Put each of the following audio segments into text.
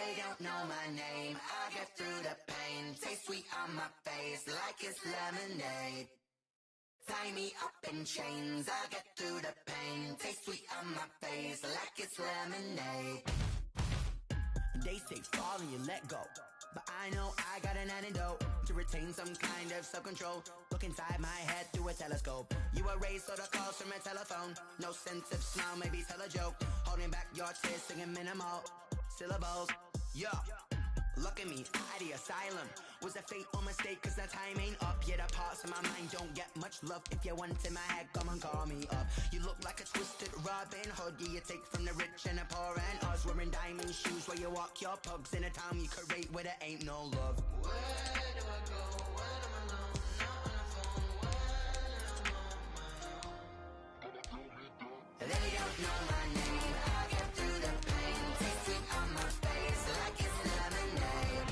They don't know my name, I get through the pain. Taste sweet on my face like it's lemonade. Tie me up in chains, I get through the pain. Taste sweet on my face like it's lemonade. They say fall and you let go, but I know I got an antidote to retain some kind of self-control. Look inside my head through a telescope. You erase all the calls from a telephone. No sense of smile, maybe tell a joke. Holding back your tears, singing minimal syllables. Yeah, look at me, at the asylum. Was a fate or mistake, cause the time ain't up. Yet the parts of my mind don't get much love. If you want in my head, come and call me up. You look like a twisted Robin Hood. Yeah, you take from the rich and the poor and us. Wearing diamond shoes where you walk your pugs. In a town you create where there ain't no love. Where do I go when I'm alone? Not on the phone, when I'm on my own. They don't know my name, I get through the pain. Taste sweet on my face like it's lemonade.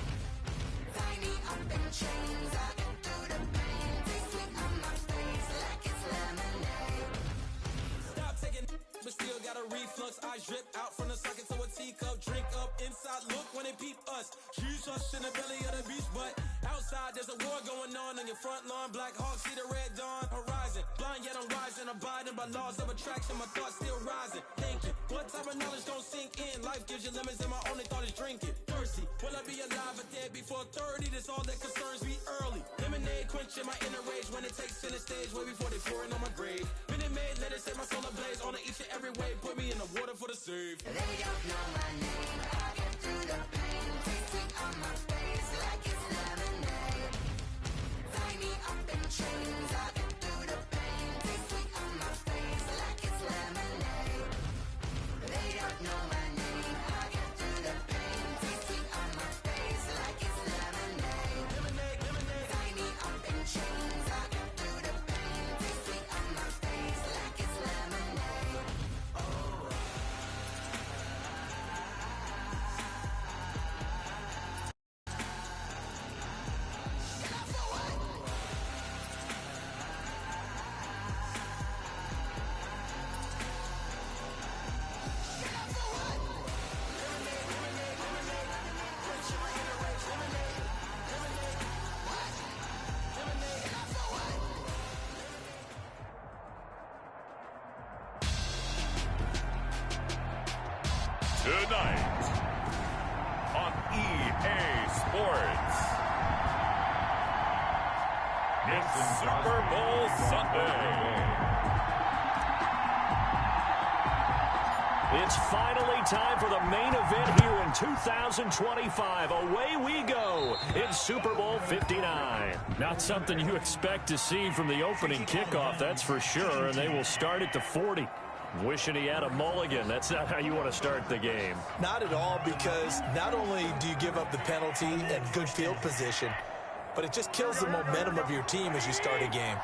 Tie me up in chains, I get through the pain. Taste sweet on my face like it's lemonade. Stop taking, but still got a reflux. Eyes drip out from the socket to a teacup. Drink up inside, look when they peep us. Shoes us in the belly of the beach, but outside there's a war going on your front lawn. Black Hawk, see the red dawn horizon. Blind yet I'm rising, abiding by laws of attraction. My thoughts still rising. Thinking, what type of knowledge don't sink in? Life gives you lemons and my only thought is drinking. Thirsty, will I be alive or dead before 30? That's all that concerns me early. Lemonade quenching my inner rage when it takes center stage way before they pour it on my grave. Minute Maid, let it set my soul ablaze on each and every way. Put me in the water for the save. They don't know my name, I get through the pain. Taste sweet on my face like it's lemonade. Tie me up in chains, I get through the pain. Taste sweet on my face like it's lemonade. They don't know my name, I get through the pain. Taste sweet on my face like it's lemonade. Tie me up in chains, I get through the pain. Taste sweet on my face like it's lemonade. Tonight on EA Sports, it's Super Bowl Sunday. It's finally time for the main event here in 2025. Away we go in Super Bowl 59. Not something you expect to see from the opening kickoff, that's for sure, and they will start at the 40. Wishing he had a mulligan. That's not how you want to start the game. Not at all, because not only do you give up the penalty and good field position, but it just kills the momentum of your team as you start a game.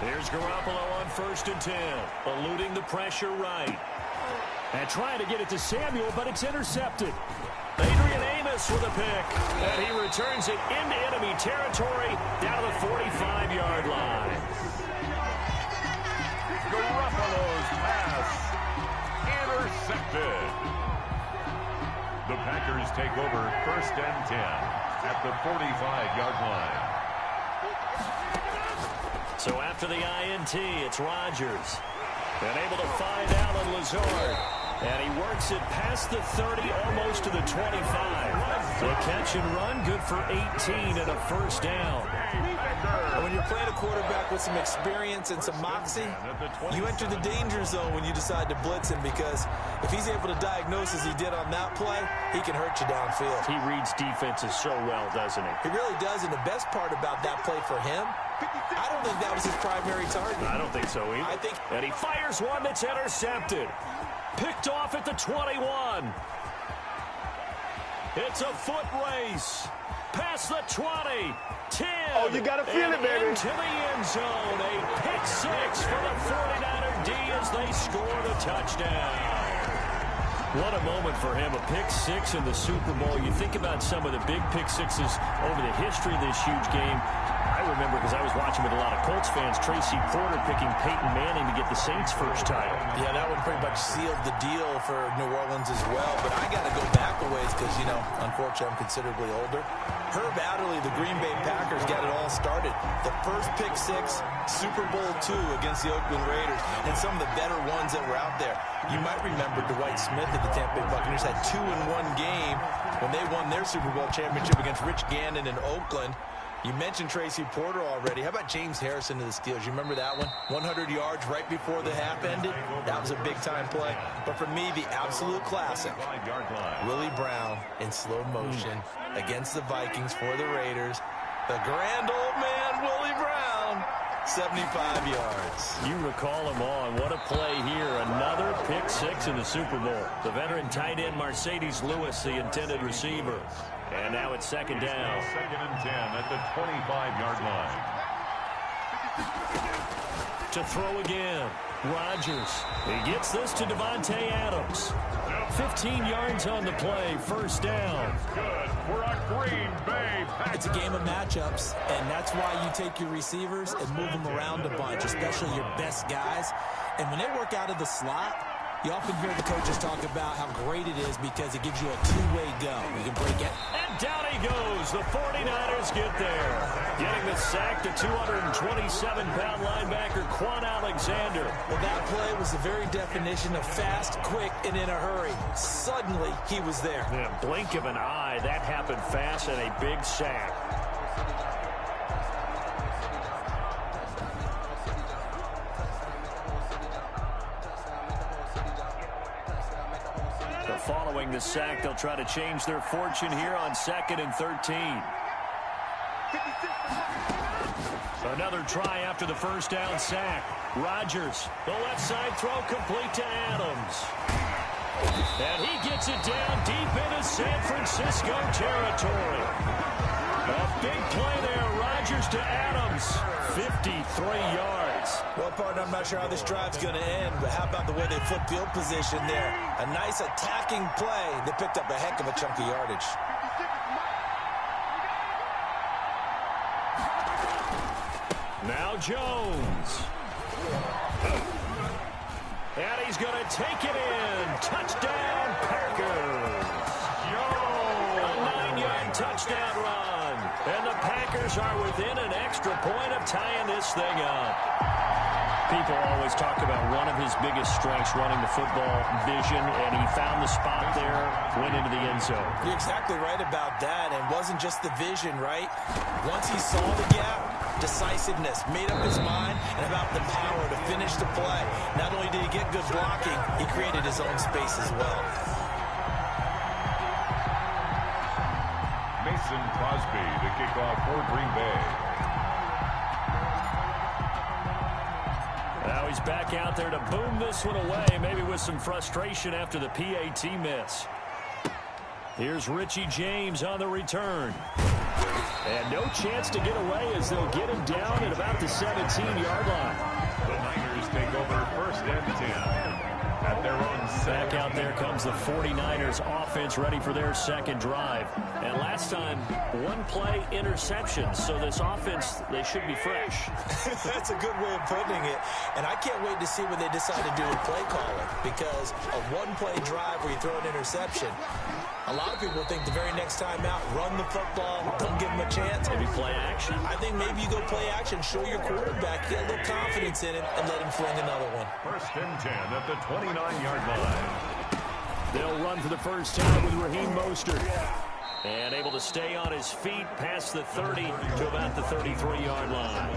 Here's Garoppolo on 1st and 10, eluding the pressure right. And trying to get it to Samuel, but it's intercepted. Adrian Amos with a pick, and he returns it into enemy territory down to the 45-yard line. Garoppolo's pass intercepted. The Packers take over 1st and 10 at the 45-yard line. So after the INT, it's Rodgers. And able to find Alan Lazard. And he works it past the 30, almost to the 25. The catch and run, good for 18 and a first down. And when you're playing a quarterback with some experience and some moxie, you enter the danger zone when you decide to blitz him, because if he's able to diagnose as he did on that play, he can hurt you downfield. He reads defenses so well, doesn't he? He really does, and the best part about that play for him, I don't think that was his primary target. I don't think so either. And he fires one that's intercepted. Picked off at the 21. It's a foot race. Past the 20. 10. Oh, you got to feel it, baby. Into the end zone. A pick six for the 49er D as they score the touchdown. What a moment for him. A pick six in the Super Bowl. You think about some of the big pick sixes over the history of this huge game. I remember, because I was watching with a lot of Colts fans, Tracy Porter picking Peyton Manning to get the Saints' first title. Yeah, that one pretty much sealed the deal for New Orleans as well. But I got to go back a ways because, you know, unfortunately, I'm considerably older. Herb Adderley, the Green Bay Packers, got it all started. The first pick six, Super Bowl II against the Oakland Raiders, and some of the better ones that were out there. You might remember Dwight Smith at the Tampa Bay Buccaneers had 2 in one game when they won their Super Bowl championship against Rich Gannon in Oakland. You mentioned Tracy Porter already. How about James Harrison to the Steelers? You remember that one? 100 yards right before the half ended. That was a big-time play. But for me, the absolute classic, Willie Brown in slow motion against the Vikings for the Raiders. The grand old man, Willie Brown, 75 yards. You recall him on. What a play here. Another pick six in the Super Bowl. The veteran tight end Mercedes Lewis, the intended receiver. And now it's second down. Second and 10 at the 25-yard line. To throw again. Rodgers. He gets this to Devontae Adams. 15 yards on the play. First down. Good for a Green Bay Packers. It's a game of matchups, and that's why you take your receivers and move them around a bunch, especially your best guys. And when they work out of the slot, you often hear the coaches talk about how great it is because it gives you a two-way go. You can break it. And down he goes. The 49ers get there. Getting the sack to 227-pound linebacker Quan Alexander. Well, that play was the very definition of fast, quick, and in a hurry. Suddenly, he was there. In a blink of an eye, that happened fast and a big sack. Following the sack, they'll try to change their fortune here on 2nd and 13. Another try after the first down sack. Rodgers, the left side throw complete to Adams. And he gets it down deep into San Francisco territory. A big play there. Rodgers to Adams. 53 yards. Well, partner, I'm not sure how this drive's going to end, but how about the way they flip field position there? A nice attacking play. They picked up a heck of a chunk of yardage. Now Jones. And he's going to take it in. Touchdown, Packers. A 9-yard touchdown run. And the Packers are within an extra point of tying this thing up. People always talk about one of his biggest strengths, running the football, vision, and he found the spot there, went into the end zone. You're exactly right about that, and it wasn't just the vision, right? Once he saw the gap, decisiveness, made up his mind, and about the power to finish the play. Not only did he get good blocking, he created his own space as well. Mason Crosby to kick off for Green Bay. Now he's back out there to boom this one away, maybe with some frustration after the PAT miss. Here's Richie James on the return. And no chance to get away as they'll get him down at about the 17-yard line. The Niners take over 1st and 10 at their own back out there comes the 49ers offense ready for their second drive. And last time, one play interception. So this offense, they should be fresh. That's a good way of putting it. And I can't wait to see what they decide to do with play calling. Because a one-play drive where you throw an interception, a lot of people think the very next time out, run the football, don't give them a chance. Maybe play action. I think maybe you go play action, show your quarterback, get a little confidence in it, and let him fling another one. 1st and 10 at the 29-yard line. They'll run for the first time with Raheem Mostert. And able to stay on his feet past the 30 to about the 33-yard line.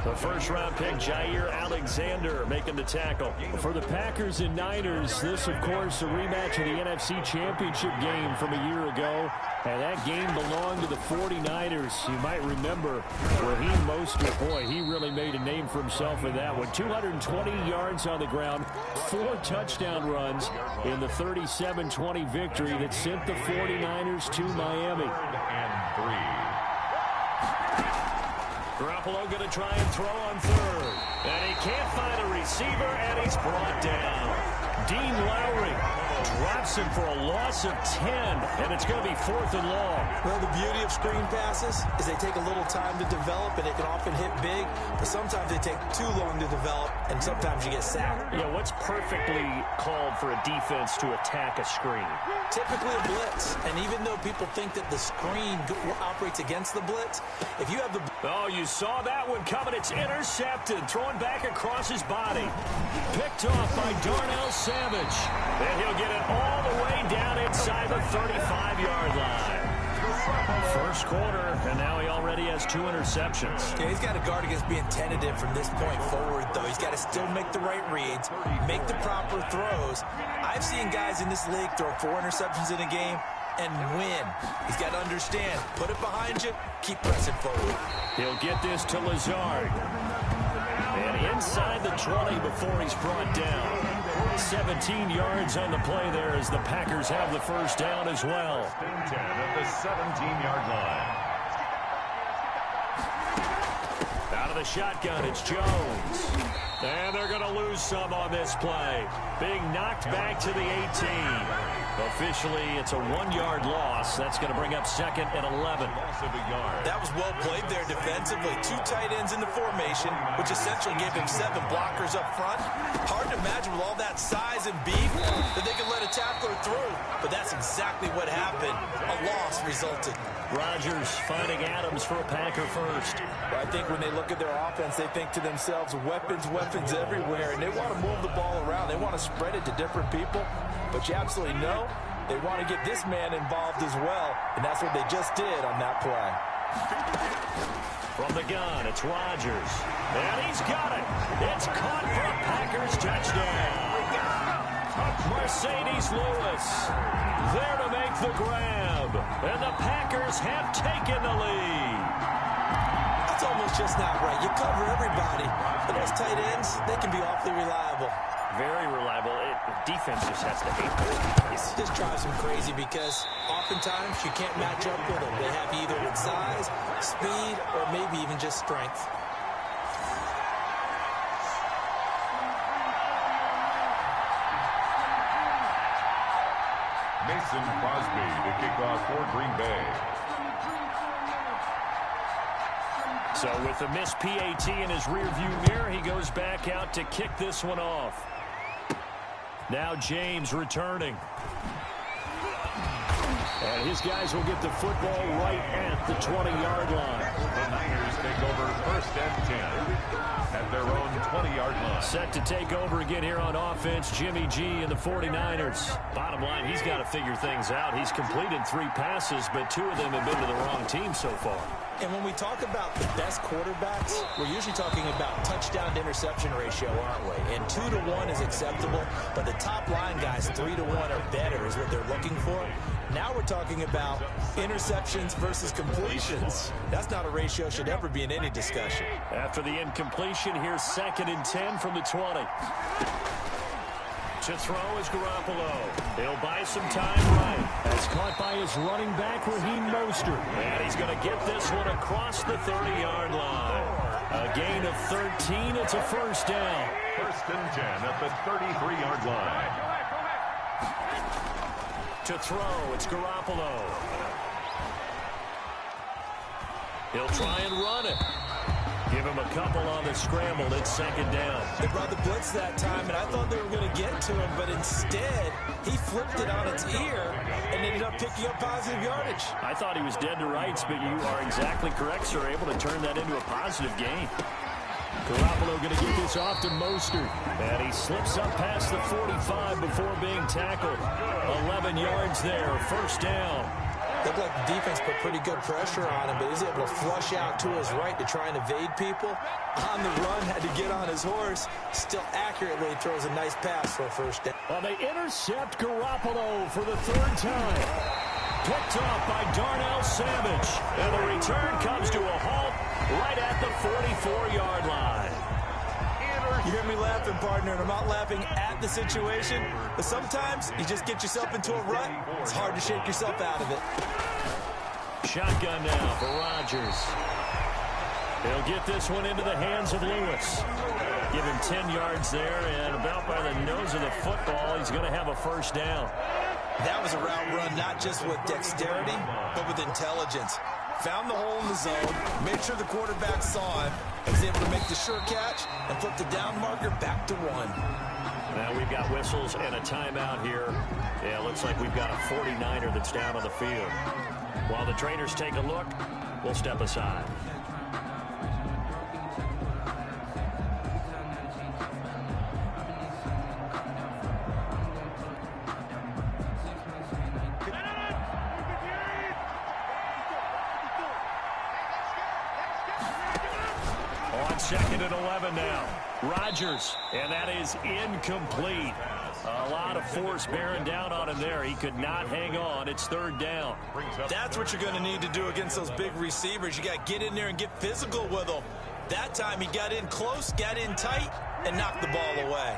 The first-round pick, Jair Alexander, making the tackle. For the Packers and Niners, this, of course, a rematch of the NFC Championship game from a year ago. And that game belonged to the 49ers. You might remember Raheem Mostert. Boy, he really made a name for himself in that one. 220 yards on the ground, 4 touchdown runs in the 37-20 victory that sent the 49ers to Miami. 3rd and 3. Garoppolo going to try and throw on third. And he can't find a receiver, and he's brought down. Dean Lowry Drops him for a loss of 10, and it's going to be 4th and long. Well, the beauty of screen passes is they take a little time to develop, and it can often hit big, but sometimes they take too long to develop, and sometimes you get sacked. Yeah, what's perfectly called for a defense to attack a screen? Typically a blitz, and even though people think that the screen operates against the blitz, if you have the... Oh, you saw that one coming. It's intercepted, thrown back across his body. Picked off by Darnell Savage. And he'll get it all the way down inside the 35-yard line. First quarter, and now he already has 2 interceptions. Yeah, he's got to guard against being tentative from this point forward, though. He's got to still make the right reads, make the proper throws. I've seen guys in this league throw 4 interceptions in a game and win. He's got to understand, put it behind you, keep pressing forward. He'll get this to Lazard. And inside the 20 before he's brought down. 17 yards on the play there as the Packers have the first down as well. 10 at the 17-yard line. Out of the shotgun, it's Jones. And they're going to lose some on this play. Being knocked back to the 18. Officially, it's a 1-yard loss. That's going to bring up 2nd and 11. Loss of a yard. That was well played there defensively. 2 tight ends in the formation, which essentially gave him 7 blockers up front. Hard to imagine with all that size and beef that they could let a tackler through. But that's exactly what happened. A loss resulted. Rodgers finding Adams for a Packer first. I think when they look at their offense, they think to themselves, weapons everywhere, and they want to move the ball around. They want to spread it to different people, but you absolutely know they want to get this man involved as well, and that's what they just did on that play. From the gun, it's Rodgers, and he's got it. It's caught for a Packers touchdown. Mercedes Lewis there to make the grab, and the Packers have taken the lead. It's almost just not right. You cover everybody, but those tight ends, they can be awfully reliable. Very reliable. Defense just has to hate those guys. This drives them crazy because oftentimes you can't match up with them. They have either with size, speed, or maybe even just strength. Mason Crosby to kick off for Green Bay. So with the missed PAT in his rearview mirror, he goes back out to kick this one off. Now James returning. And his guys will get the football right at the 20-yard line. The Niners take over 1st and 10 at their own 20-yard line. Set to take over again here on offense, Jimmy G and the 49ers. Bottom line, he's got to figure things out. He's completed 3 passes, but 2 of them have been to the wrong team so far. And when we talk about the best quarterbacks, we're usually talking about touchdown to interception ratio, aren't we? And 2 to 1 is acceptable, but the top line guys, 3 to 1 or better is what they're looking for. Now we're talking about interceptions versus completions. That's not a ratio should ever be in any discussion. After the incompletion, here's 2nd and 10 from the 20. To throw is Garoppolo. He'll buy some time right. That's caught by his running back, Raheem Mostert. And he's going to get this one across the 30-yard line. A gain of 13. It's a first down. 1st and 10 at the 33-yard line. To throw, it's Garoppolo. He'll try and run it. Give him a couple on the scramble. It's 2nd down. They brought the blitz that time, and I thought they were going to get to him, but instead, he flipped it on its ear and ended up picking up positive yardage. I thought he was dead to rights, but you are exactly correct, sir. Able to turn that into a positive gain. Garoppolo going to get this off to Mostert. And he slips up past the 45 before being tackled. 11 yards there, first down. Looked like the defense put pretty good pressure on him, but he's able to flush out to his right to try and evade people. On the run, had to get on his horse. Still accurately throws a nice pass for a first down. Well, they intercept Garoppolo for the 3rd time. Picked off by Darnell Savage. And the return comes to a halt right at the 44-yard line. You hear me laughing, partner, and I'm not laughing at the situation, but sometimes you just get yourself into a rut. It's hard to shake yourself out of it. Shotgun now for Rodgers. He'll get this one into the hands of Lewis. Give him 10 yards there, and about by the nose of the football, he's going to have a first down. That was a route run not just with dexterity, but with intelligence. Found the hole in the zone, made sure the quarterback saw him, and was able to make the sure catch and flip the down marker back to 1. Now we've got whistles and a timeout here. Yeah, it looks like we've got a 49er that's down on the field. While the trainers take a look, we'll step aside. Second and 11 now. Rodgers, and that is incomplete. A lot of force bearing down on him there. He could not hang on. It's third down. That's what you're going to need to do against those big receivers. You got to get in there and get physical with them. That time he got in close, got in tight, and knocked the ball away.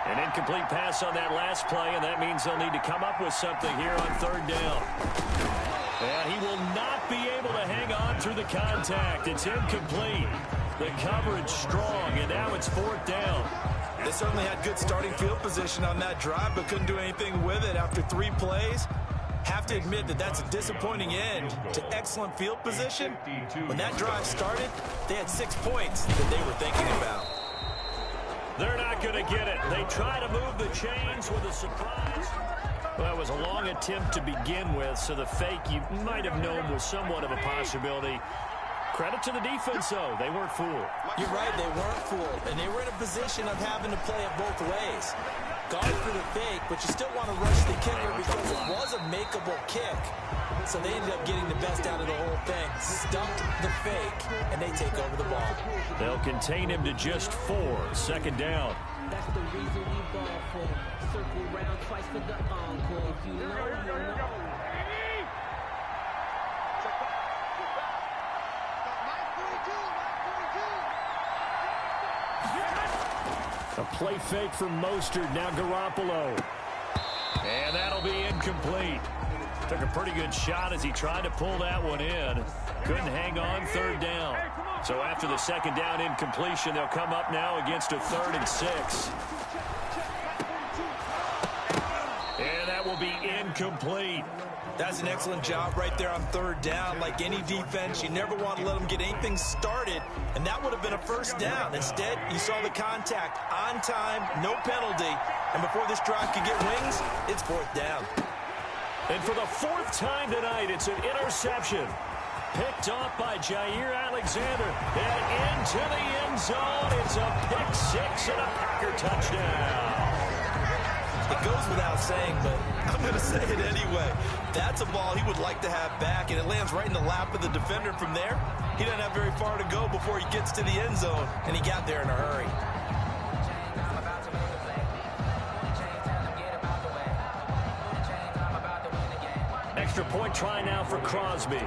An incomplete pass on that last play, and that means they'll need to come up with something here on third down. And he will not be able to hang on through the contact. It's incomplete. The coverage strong, and now it's fourth down. They certainly had good starting field position on that drive, but couldn't do anything with it after 3 plays. Have to admit that that's a disappointing end to excellent field position. When that drive started, they had 6 points that they were thinking about. They're not going to get it. They try to move the chains with a surprise. Well, it was a long attempt to begin with, so the fake you might have known was somewhat of a possibility. Credit to the defense, though. They weren't fooled. You're right, they weren't fooled. And they were in a position of having to play it both ways. Gone for the fake, but you still want to rush the kicker because it was a makeable kick. So they ended up getting the best out of the whole thing. Stumped the fake, and they take over the ball. They'll contain him to just 4. Second down. That's the reason we ball for. Circle round twice for the encore. If you know, you know. A play fake from Mostert, now Garoppolo. And that'll be incomplete. Took a pretty good shot as he tried to pull that one in. Couldn't hang on, third down. So after the second down incompletion, they'll come up now against a 3rd and 6. And that will be incomplete. That's an excellent job right there on third down. Like any defense, you never want to let them get anything started, and that would have been a first down. Instead, you saw the contact on time, no penalty, and before this drive could get wings, it's fourth down. And for the 4th time tonight, it's an interception. Picked off by Jair Alexander, and into the end zone. It's a pick 6 and a Packer touchdown. It goes without saying, but I'm going to say it anyway. That's a ball he would like to have back, and it lands right in the lap of the defender from there. He doesn't have very far to go before he gets to the end zone, and he got there in a hurry. Extra point try now for Crosby.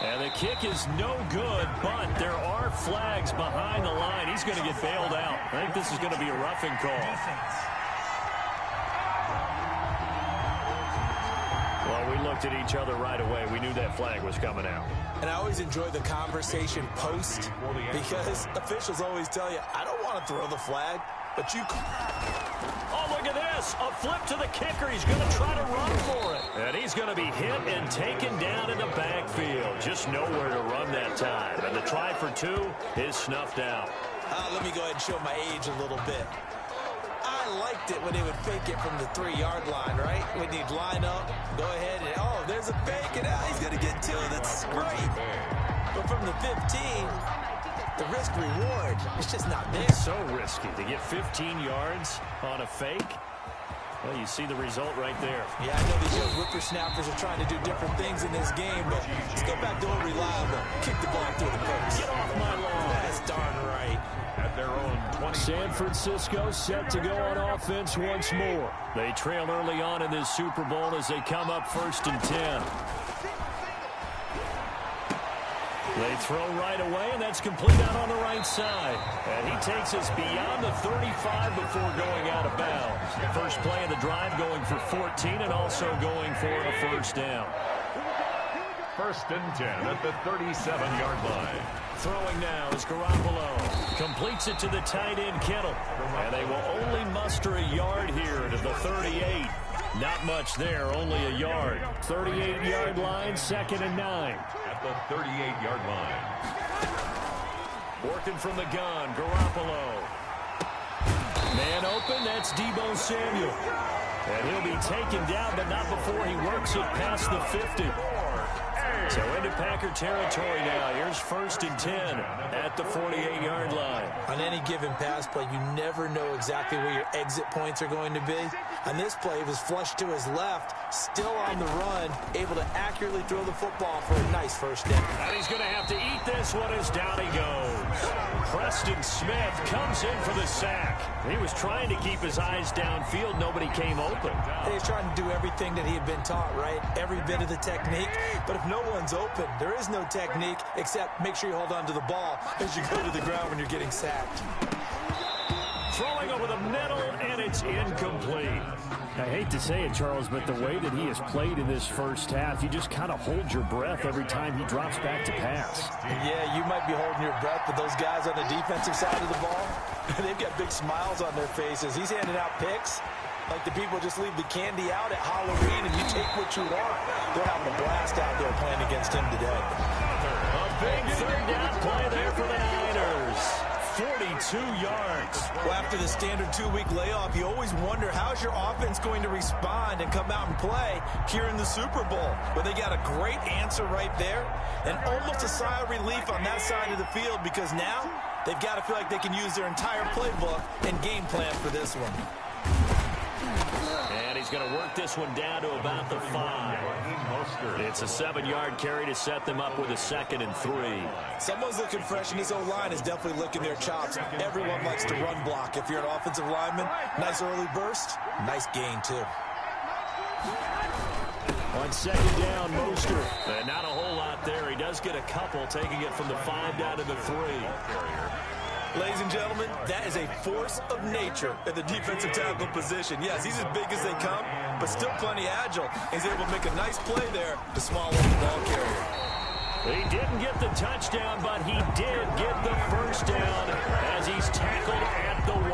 And the kick is no good, but there are flags behind the line. He's going to get bailed out. I think this is going to be a roughing call. Well, we looked at each other right away. We knew that flag was coming out. And I always enjoy the conversation post because officials always tell you, I don't want to throw the flag, but you... Oh, look at this. A flip to the kicker. He's going to try to run for it. And he's going to be hit and taken down in the backfield. Just nowhere to run that time. And the try for 2 is snuffed out. Let me go ahead and show my age a little bit. I liked it when they would fake it from the 3-yard line, right? When you'd line up, go ahead and, oh, there's a fake, and he's going to get 2. That's great. But from the 15... the risk-reward is just not there. It's so risky to get 15 yards on a fake. Well, you see the result right there. Yeah, I know these young whippersnappers are trying to do different things in this game, but let's go back to old reliable. Kick the ball through the post. Get off my lawn. That's darn right. At their own 20. San Francisco set to go on offense once more. They trail early on in this Super Bowl as they come up 1st and 10. They throw right away, and that's complete out on the right side. And he takes us beyond the 35 before going out of bounds. First play of the drive going for 14 and also going for a first down. First and 10 at the 37-yard line. Throwing now is Garoppolo. Completes it to the tight end, Kittle. And they will only muster a yard here to the 38. Not much there, only a yard. 38-yard line, 2nd and 9. At the 38-yard line. Working from the gun, Garoppolo. Man open, that's Deebo Samuel. And he'll be taken down, but not before he works it past the 50. So into Packer territory now. Here's 1st and 10 at the 48-yard line. On any given pass play, you never know exactly where your exit points are going to be. On this play, he was flushed to his left, still on the run, able to accurately throw the football for a nice first down. And he's going to have to eat this one as down he goes. Preston Smith comes in for the sack. He was trying to keep his eyes downfield. Nobody came open. He was trying to do everything that he had been taught, right? Every bit of the technique. But if no one's open, there is no technique except make sure you hold on to the ball as you go to the ground when you're getting sacked. Throwing over the middle, and it's incomplete. I hate to say it, Charles, but the way that he has played in this first half, you just kind of hold your breath every time he drops back to pass. Yeah, you might be holding your breath, but those guys on the defensive side of the ball, they've got big smiles on their faces. He's handing out picks like the people just leave the candy out at Halloween and you take what you want. They're having a blast out there playing against him today. A big third down play there for the Niners. 42 yards. Well, after the standard 2-week layoff, you always wonder how's your offense going to respond and come out and play here in the Super Bowl. Well, they got a great answer right there and almost a sigh of relief on that side of the field because now they've got to feel like they can use their entire playbook and game plan for this one. And he's going to work this one down to about the 5. It's a 7-yard carry to set them up with a 2nd and 3. Someone's looking fresh, and this O-line is definitely licking their chops. Everyone likes to run block. If you're an offensive lineman, nice early burst, nice gain, too. On 2nd down, Mostert. And not a whole lot there. He does get a couple, taking it from the 5 down to the 3. Ladies and gentlemen, that is a force of nature at the defensive tackle position. Yes, he's as big as they come, but still plenty agile. He's able to make a nice play there to swallow the ball carrier. He didn't get the touchdown, but he did get the first down as he's tackled at the 1.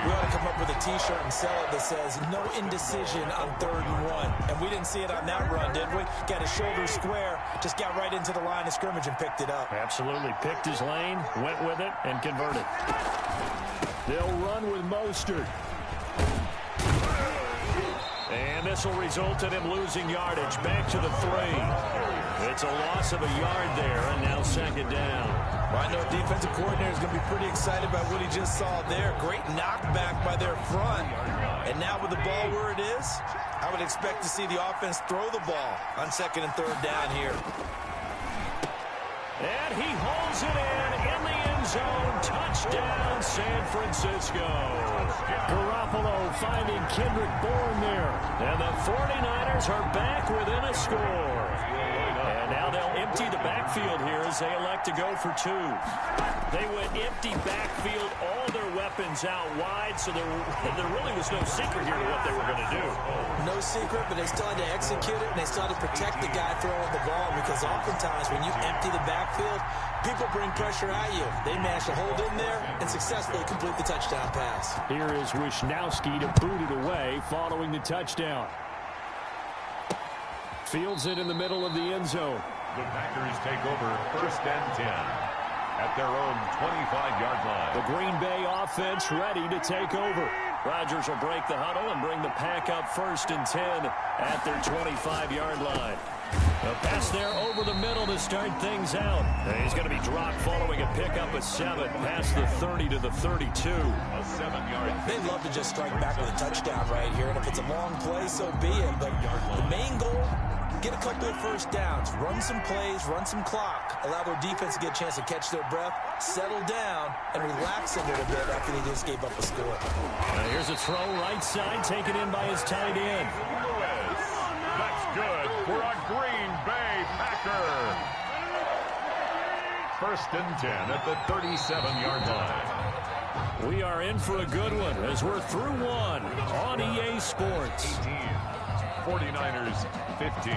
We ought to come up with a T-shirt and sell it that says, no indecision on 3rd and 1. And we didn't see it on that run, did we? Got his shoulder square, just got right into the line of scrimmage and picked it up. Absolutely. Picked his lane, went with it, and converted. They'll run with Mostert. And this will result in him losing yardage. Back to the 3. It's a loss of a yard there, and now 2nd down. Well, I know defensive coordinator is going to be pretty excited about what he just saw there. Great knockback by their front. And now with the ball where it is, I would expect to see the offense throw the ball on 2nd and 3rd down here. And he holds it in the end zone. Touchdown, San Francisco. Garoppolo finding Kendrick Bourne there. And the 49ers are back within a score. And now they'll empty the backfield here as they elect to go for 2. They went empty backfield, all their weapons out wide, so there really was no secret here to what they were going to do. No secret, but they still had to execute it, and they still had to protect the guy throwing the ball, because oftentimes when you empty the backfield, people bring pressure at you. They managed to hold in there and successfully complete the touchdown pass. Here is Wisnowski to boot it away following the touchdown. Fields it in the middle of the end zone. The Packers take over 1st and 10 at their own 25-yard line. The Green Bay offense ready to take over. Rodgers will break the huddle and bring the Pack up 1st and 10 at their 25-yard line. A pass there over the middle to start things out. And he's going to be dropped following a pickup of 7 past the 30 to the 32. A 7-yard. They'd love to just strike back with a touchdown right here, and if it's a long play, so be it. But the main goal, get a couple of first downs, run some plays, run some clock, allow their defense to get a chance to catch their breath, settle down, and relax a little bit after they just gave up a score. Now here's a throw right side, taken in by his tight end. That's good for a Green Bay Packer. first and 10 at the 37-yard line. We are in for a good one as we're through one on EA Sports. 18, 49ers 15.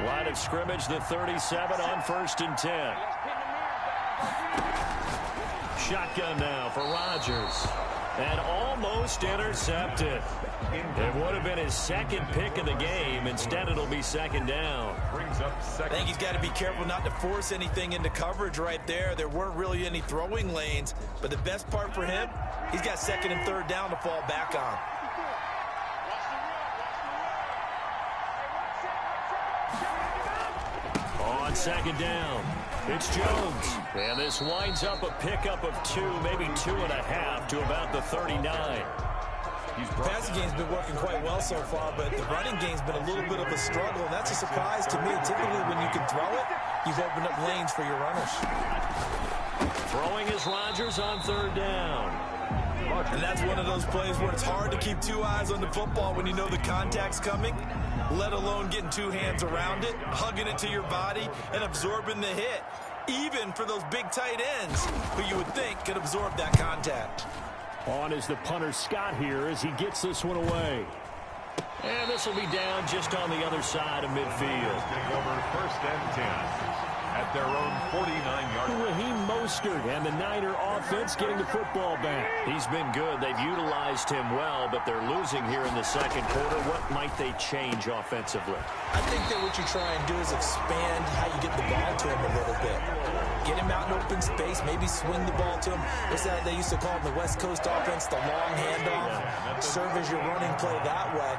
Line of scrimmage, the 37 on first and 10. Shotgun now for Rodgers. And almost intercepted. It would have been his second pick of the game. Instead, it'll be second down. Brings up second. I think he's got to be careful not to force anything into coverage right there. There weren't really any throwing lanes. But the best part for him, he's got second and third down to fall back on. On second down, it's Jones. And this winds up a pickup of 2, maybe 2.5 to about the 39. The passing game's been working quite well so far, but the running game's been a little bit of a struggle, and that's a surprise to me. Typically, when you can throw it, you've opened up lanes for your runners. Throwing is Rodgers on third down. And that's one of those plays where it's hard to keep two eyes on the football when you know the contact's coming, let alone getting two hands around it, hugging it to your body, and absorbing the hit, even for those big tight ends who you would think could absorb that contact. On is the punter Scott here as he gets this one away. And this will be down just on the other side of midfield. Take over first and 10 at their own 49-yard line. Raheem Mostert and the Niner offense getting the football back. He's been good. They've utilized him well, but they're losing here in the second quarter. What might they change offensively? I think that what you try and do is expand how you get the ball to him a little bit. Get him out in open space, maybe swing the ball to him. What's that they used to call in the West Coast offense, the long handoff? Serve as your running play that way,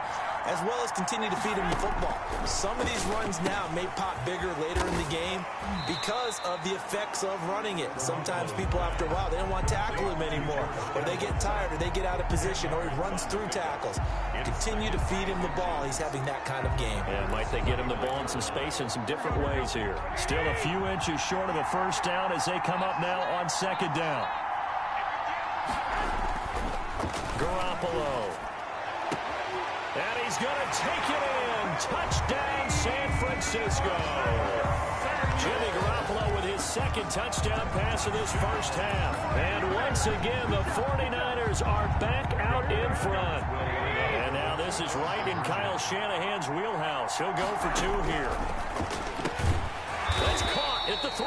as well as continue to feed him the football. Some of these runs now may pop bigger later in the game because of the effects of running it. Sometimes people, after a while, they don't want to tackle him anymore, or they get tired, or they get out of position, or he runs through tackles. Continue to feed him the ball. He's having that kind of game. Yeah, might they get him the ball in some space in some different ways here. Still a few inches short of a first down as they come up now on second down. Garoppolo. And he's going to take it in. Touchdown, San Francisco. Jimmy Garoppolo with his second touchdown pass of this first half. And once again, the 49ers are back out in front. And now this is right in Kyle Shanahan's wheelhouse. He'll go for 2 here. That's caught at the 3.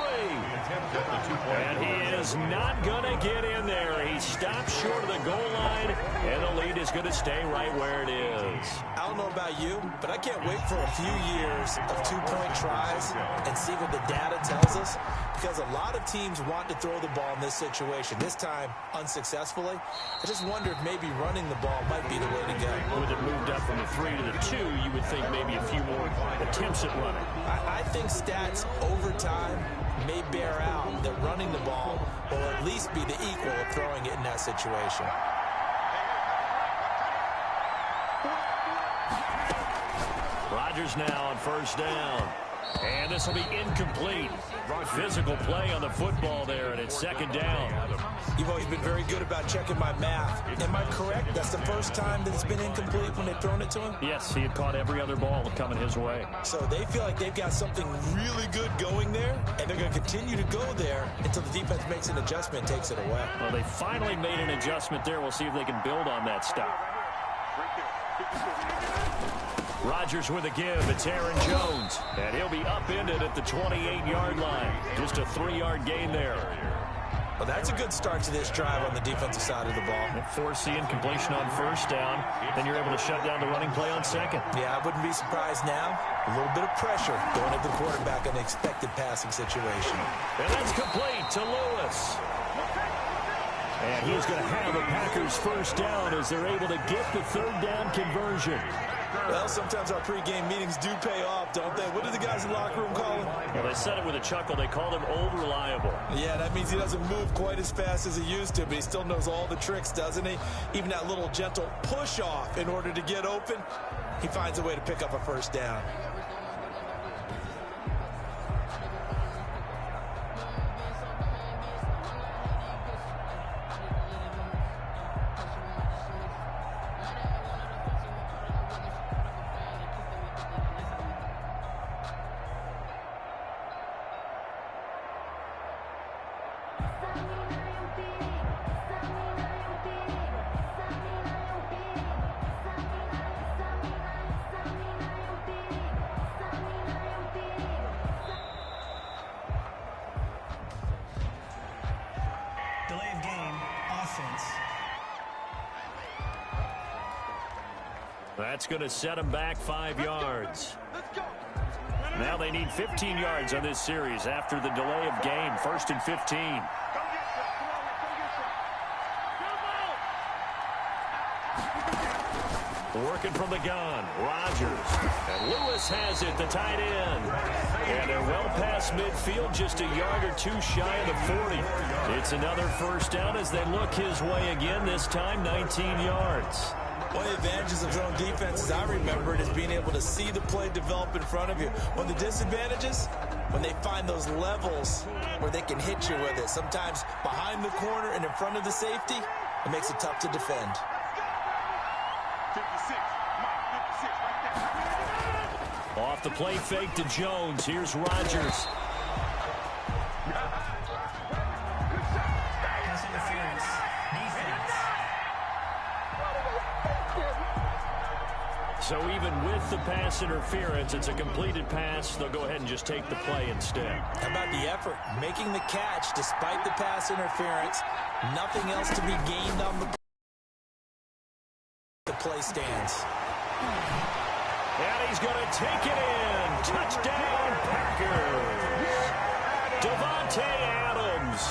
And he is not going to get in there. He stopped short of the goal line, and the lead is going to stay right where it is. I don't know about you, but I can't wait for a few years of two-point tries and see what the data tells us, because a lot of teams want to throw the ball in this situation, this time unsuccessfully. I just wonder if maybe running the ball might be the way to go. With it moved up from the 3 to the 2, you would think maybe a few more attempts at running. I think stats over time may bear out that running the ball will at least be the equal of throwing it in that situation. Rodgers now on first down. And this will be incomplete. Physical play on the football there, and it's second down. You've always been very good about checking my math. Am I correct? That's the first time that it's been incomplete when they've thrown it to him? Yes, he had caught every other ball coming his way. So they feel like they've got something really good going there, and they're going to continue to go there until the defense makes an adjustment and takes it away. Well, they finally made an adjustment there. We'll see if they can build on that stop. Rodgers with a give. It's Aaron Jones. And he'll be upended at the 28-yard line. Just a 3-yard gain there. Well, that's a good start to this drive on the defensive side of the ball. Force the incompletion on first down. Then you're able to shut down the running play on second. Yeah, I wouldn't be surprised now. A little bit of pressure going at the quarterback in an expected passing situation. And that's complete to Lewis. And he's going to have a Packers first down as they're able to get the third down conversion. Well, sometimes our pregame meetings do pay off, don't they? What did the guys in the locker room call him? Well, they said it with a chuckle. They called him Old Reliable. Yeah, that means he doesn't move quite as fast as he used to, but he still knows all the tricks, doesn't he? Even that little gentle push-off in order to get open, he finds a way to pick up a first down. That's going to set them back 5 yards. Now they need 15 yards on this series after the delay of game. 1st and 15. Working from the gun, Rodgers. And Lewis has it, the tight end. And they're well past midfield, just a yard or 2 shy of the 40. It's another first down as they look his way again, this time 19 yards. One of the advantages of zone defense, as I remember it, is being able to see the play develop in front of you. One of the disadvantages, when they find those levels where they can hit you with it, sometimes behind the corner and in front of the safety, it makes it tough to defend. 56, right there. Off the play fake to Jones. Here's Rodgers. Pass interference. Defense. So even with the pass interference, it's a completed pass. They'll go ahead and just take the play instead. How about the effort? Making the catch despite the pass interference. Nothing else to be gained on the play stands. And he's going to take it in. Touchdown, Packers. Davante Adams,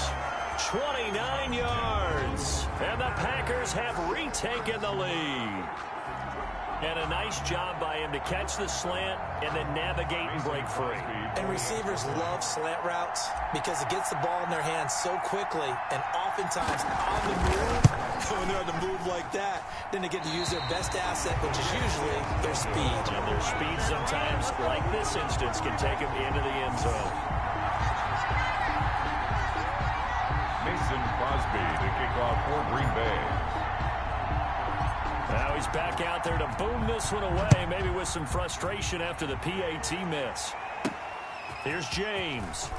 29 yards. And the Packers have retaken the lead. And a nice job by him to catch the slant and then navigate and break free. And receivers love slant routes because it gets the ball in their hands so quickly and oftentimes on the move. When they're on the move like that, then they get to use their best asset, which is usually their speed. And their speed sometimes, like this instance, can take them into the end zone. Mason Crosby to kick off for Green Bay. Now he's back out there to boom this one away, maybe with some frustration after the PAT miss. Here's James.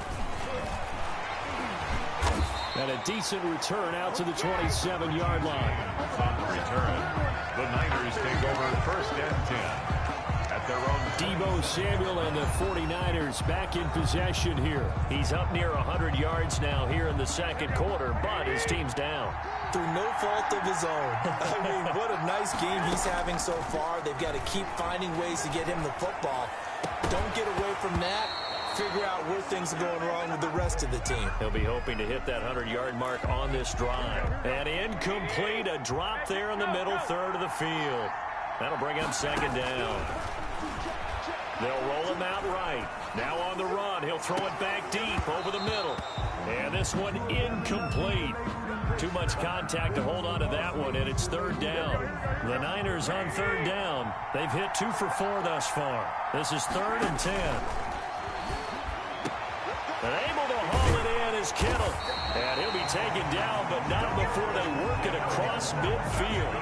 And a decent return out to the 27-yard line. On the return, the Niners take over 1st and 10 at their own. Deebo Samuel and the 49ers back in possession here. He's up near 100 yards now here in the second quarter, but his team's down. Through no fault of his own. I mean, what a nice game he's having so far. They've got to keep finding ways to get him the football. Don't get away from that. Figure out where things are going wrong with the rest of the team. He'll be hoping to hit that 100-yard mark on this drive. And incomplete, a drop there in the middle third of the field. That'll bring him 2nd down. They'll roll him out right. Now on the run, he'll throw it back deep over the middle. And this one incomplete. Too much contact to hold on to that one, and it's 3rd down. The Niners on 3rd down. They've hit 2 for 4 thus far. This is 3rd and 10. And able to haul it in is Kittle. And he'll be taken down, but not before they work it across midfield.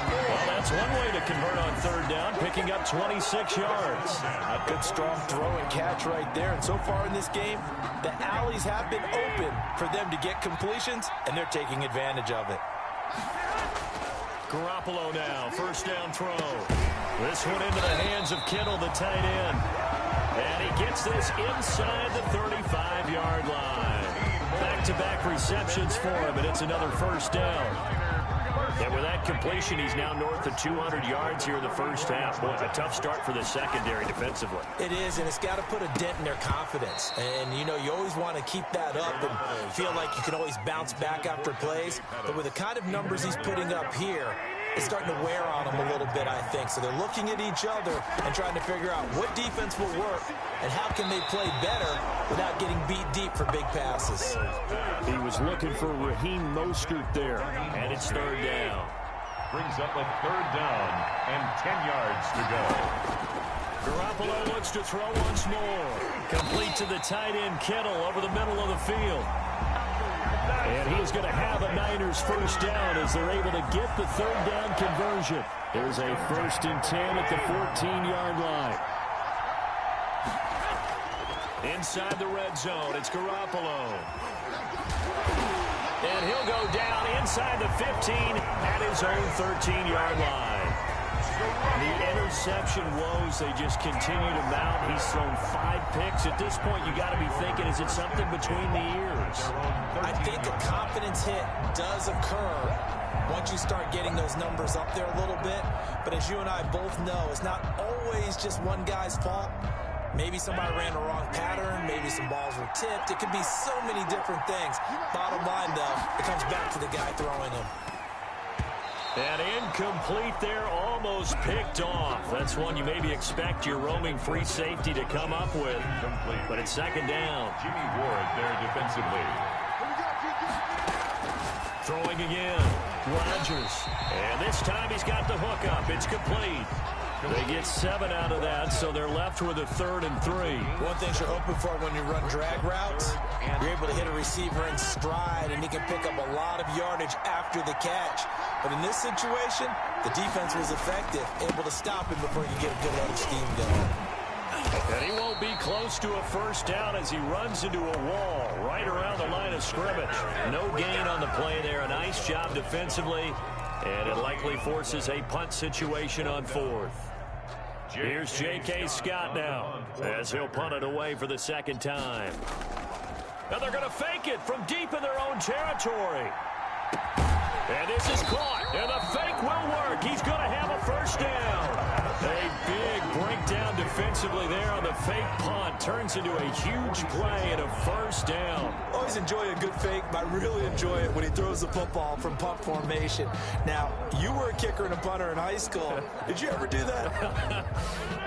Well, that's one way to convert on 3rd down, picking up 26 yards. A good strong throw and catch right there. And so far in this game, the alleys have been open for them to get completions, and they're taking advantage of it. Garoppolo now, 1st down throw. This one into the hands of Kittle, the tight end. And he gets this inside the 35-yard line. Back-to-back receptions for him, and it's another 1st down. And with that completion, he's now north of 200 yards here in the first half. Boy, a tough start for the secondary defensively. It is, and it's got to put a dent in their confidence. And, you know, you always want to keep that up and feel like you can always bounce back after plays. But with the kind of numbers he's putting up here, it's starting to wear on them a little bit, I think. So they're looking at each other and trying to figure out what defense will work and how can they play better without getting beat deep for big passes. He was looking for Raheem Mostert there, and it's 3rd down. Brings up a 3rd down and 10 yards to go. Garoppolo looks to throw once more. Complete to the tight end Kittle over the middle of the field. And he is going to have a Niners 1st down as they're able to get the 3rd down conversion. There's a 1st and 10 at the 14-yard line. Inside the red zone, it's Garoppolo. And he'll go down inside the 15 at his own 13-yard line. The interception woes, they just continue to mount. He's thrown 5 picks. At this point, you got to be thinking, is it something between the ears? I think a confidence hit does occur once you start getting those numbers up there a little bit. But as you and I both know, it's not always just one guy's fault. Maybe somebody ran the wrong pattern. Maybe some balls were tipped. It could be so many different things. Bottom line, though, it comes back to the guy throwing them. And incomplete there, almost picked off. That's one you maybe expect your roaming free safety to come up with. Complete. But it's second down. Jimmy Ward there defensively. Throwing again. Rodgers. And this time he's got the hook up. It's complete. They get 7 out of that, so they're left with a 3rd and 3. One thing you're hoping for when you run drag routes, you're able to hit a receiver in stride, and he can pick up a lot of yardage after the catch. But in this situation, the defense was effective, able to stop him before you get a good head of steam going. And he won't be close to a first down as he runs into a wall right around the line of scrimmage. No gain on the play there. A nice job defensively, and it likely forces a punt situation on 4th. Here's J.K. Scott now as he'll punt it away for the second time. Now they're going to fake it from deep in their own territory. And this is caught, and the fake will work. He's going to have a first down. A big breakdown defensively there on the fake punt. Turns into a huge play and a first down. Always enjoy a good fake, but I really enjoy it when he throws the football from punt formation. Now, you were a kicker and a punter in high school. Did you ever do that?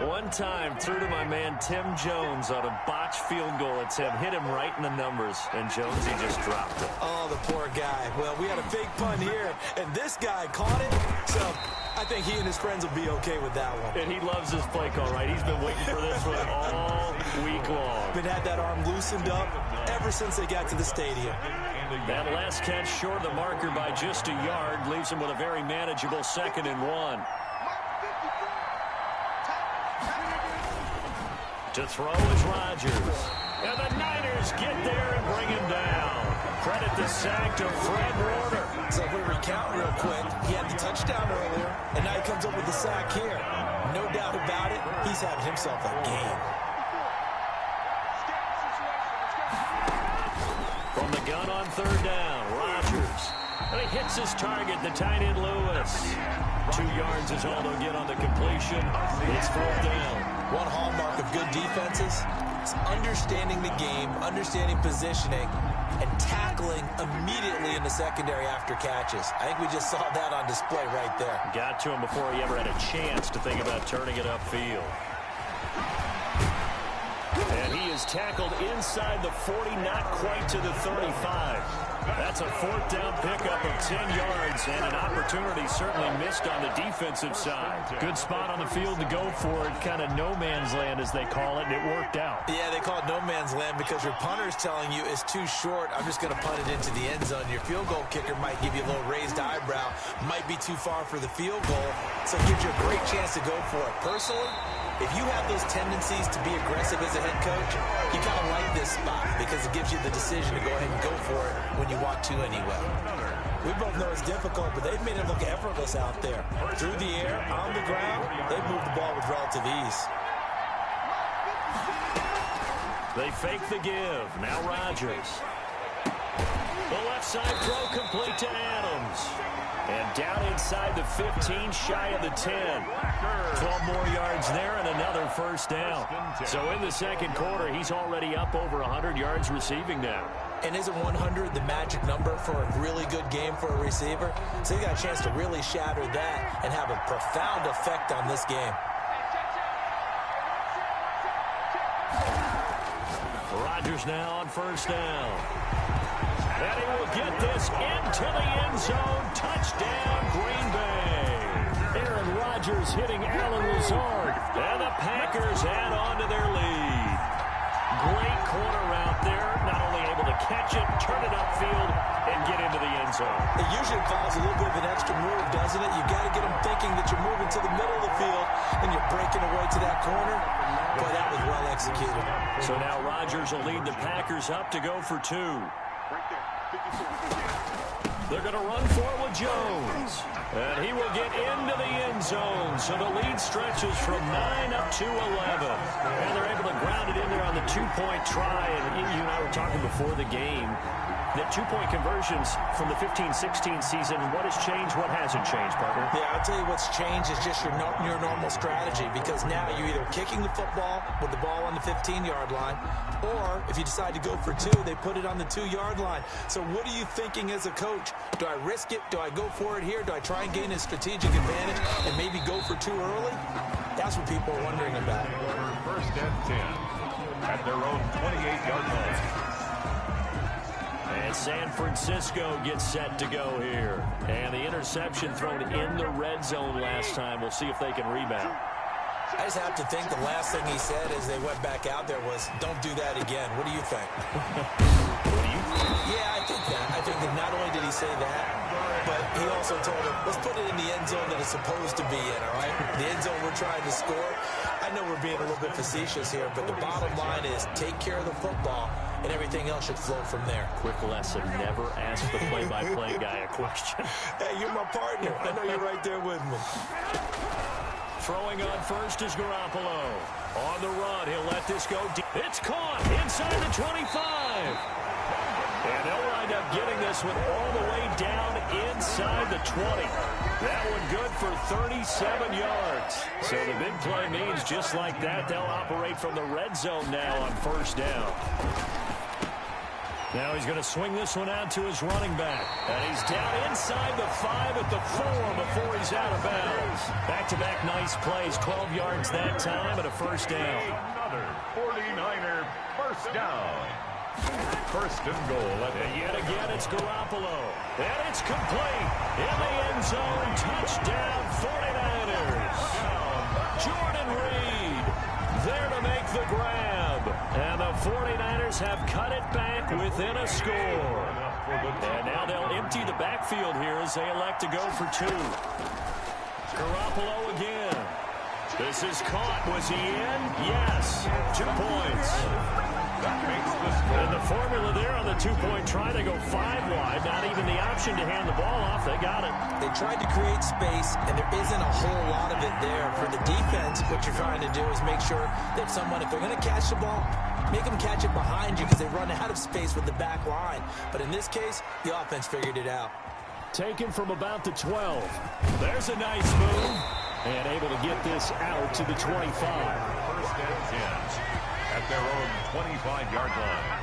One time, threw to my man Tim Jones on a botched field goal attempt. Hit him right in the numbers, and Jonesy just dropped it. Oh, the poor guy. Well, we had a fake punt here, and this guy caught it, so I think he and his friends will be okay with that one. And he loves his play call, right? He's been waiting for this one all week long. Been had that arm loosened up ever since they got to the stadium. That last catch short of the marker by just a yard leaves him with a very manageable 2nd and 1. To throw is Rodgers. And the Niners get there and bring him down. Credit the sack to Fred Warner. So if we recount real quick, he had the touchdown earlier, and now he comes up with the sack here. No doubt about it, he's having himself a game. From the gun on 3rd down, Rodgers. And he hits his target, the tight end Lewis. 2 yards is all they'll get on the completion. It's 4th down. One hallmark of good defenses is understanding the game, understanding positioning, and tackling immediately in the secondary after catches. I think we just saw that on display right there. Got to him before he ever had a chance to think about turning it upfield. And he is tackled inside the 40, not quite to the 35. That's a 4th down pickup of 10 yards, and an opportunity certainly missed on the defensive side. Good spot on the field to go for it, kind of no man's land as they call it, and it worked out. Yeah, they call it no man's land because your punter's telling you it's too short. I'm just going to punt it into the end zone. Your field goal kicker might give you a little raised eyebrow, might be too far for the field goal, so it gives you a great chance to go for it. Personally, if you have those tendencies to be aggressive as a head coach, you kind of like this spot because it gives you the decision to go ahead and go for it when you want to anyway. We both know it's difficult, but they've made it look effortless out there. Through the air, on the ground, they've moved the ball with relative ease. They fake the give. Now Rodgers. The left side throw complete to Adams. And down inside the 15, shy of the 10. 12 more yards there and another first down. So in the second quarter, he's already up over 100 yards receiving now. And isn't 100 the magic number for a really good game for a receiver? So he got a chance to really shatter that and have a profound effect on this game. Rodgers now on first down. And he will get this into the end zone. Touchdown, Green Bay. Aaron Rodgers hitting Allen Lazard. And the Packers add on to their lead. Great corner route there. Not only able to catch it, turn it upfield, and get into the end zone. It usually involves a little bit of an extra move, doesn't it? You got to get them thinking that you're moving to the middle of the field and you're breaking away to that corner. Boy, that was well executed. So now Rodgers will lead the Packers up to go for 2. They're going to run for it with Jones. And he will get into the end zone. So the lead stretches from 9 up to 11. And they're able to ground it in there on the 2-point try. And you and I were talking before the game. The two-point conversions from the 15-16 season, what has changed, what hasn't changed, partner? Yeah, I'll tell you what's changed is just your normal strategy, because now you're either kicking the football with the ball on the 15-yard line, or if you decide to go for two, they put it on the 2-yard line. So what are you thinking as a coach? Do I risk it? Do I go for it here? Do I try and gain a strategic advantage and maybe go for two early? That's what people are wondering about. First and 10 at their own 28-yard line. And San Francisco gets set to go here. And the interception thrown in the red zone last time. We'll see if they can rebound. I just have to think the last thing he said as they went back out there was, don't do that again. What do you think? What do you think? Yeah, I think that. I think that not only did he say that, but he also told him, let's put it in the end zone that it's supposed to be in, all right? The end zone we're trying to score. I know we're being a little bit facetious here, but the bottom line is take care of the football, and everything else should flow from there. Quick lesson, never ask the play-by-play guy a question. Hey, you're my partner. I know you're right there with me. Throwing on first is Garoppolo. On the run, he'll let this go deep. It's caught inside the 25. And they'll wind up getting this one all the way down inside the 20. That one good for 37 yards. So the big play means just like that, they'll operate from the red zone now on first down. Now he's going to swing this one out to his running back. And he's down inside the 5 at the 4 before he's out of bounds. Back-to-back nice plays, 12 yards that time and a first down. Another 49er first down. First and goal. And yet again, it's Garoppolo. And it's complete. In the end zone, touchdown 49ers. Jordan Reed there to make the grab. And the 49ers have cut it back within a score. And now they'll empty the backfield here as they elect to go for two. Garoppolo again. This is caught. Was he in? Yes. 2 points. That makes the score. And the formula there on the two-point try to go 5 wide. Not even the option to hand the ball off. They got it. They tried to create space, and there isn't a whole lot of it there. For the defense, what you're trying to do is make sure that someone, if they're going to catch the ball, make them catch it behind you because they run out of space with the back line. But in this case, the offense figured it out. Taken from about the 12. There's a nice move. And able to get this out to the 25. First and 10 at their own 25-yard line.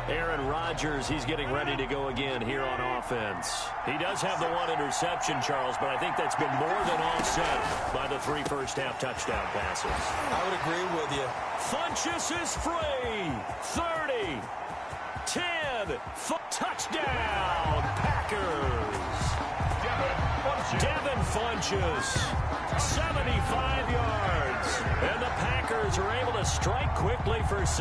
Aaron Rodgers, he's getting ready to go again here on offense. He does have the one interception, Charles, but I think that's been more than offset by the 3 first-half touchdown passes. I would agree with you. Funchess is free. 30. 10. Touchdown, Packers. Devin Funchess, 75 yards. And the Packers are able to strike quickly for 6.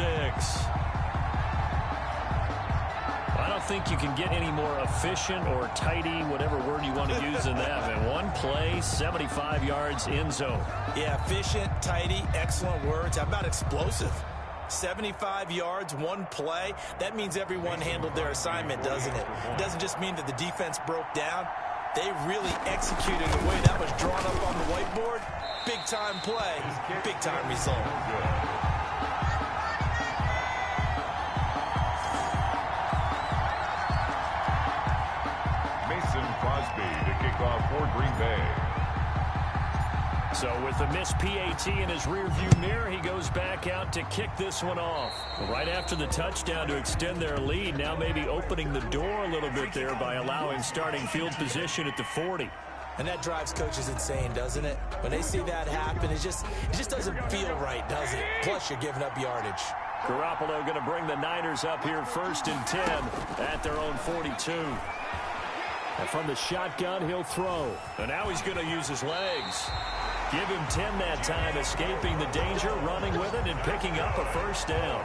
I don't think you can get any more efficient or tidy, whatever word you want to use in that. And one play, 75 yards in zone. Yeah, efficient, tidy, excellent words. How about explosive? 75 yards, one play. That means everyone handled their assignment, doesn't it? It doesn't just mean that the defense broke down. They really executed the way that was drawn up on the whiteboard. Big-time play, big-time result. Mason Crosby to kick off for Green Bay. So with the missed PAT in his rearview mirror, he goes back out to kick this one off. Right after the touchdown to extend their lead, now maybe opening the door a little bit there by allowing starting field position at the 40. And that drives coaches insane, doesn't it? When they see that happen, it just doesn't feel right, does it? Plus, you're giving up yardage. Garoppolo going to bring the Niners up here first and 10 at their own 42. And from the shotgun, he'll throw. And now he's going to use his legs. Give him 10 that time, escaping the danger, running with it, and picking up a first down.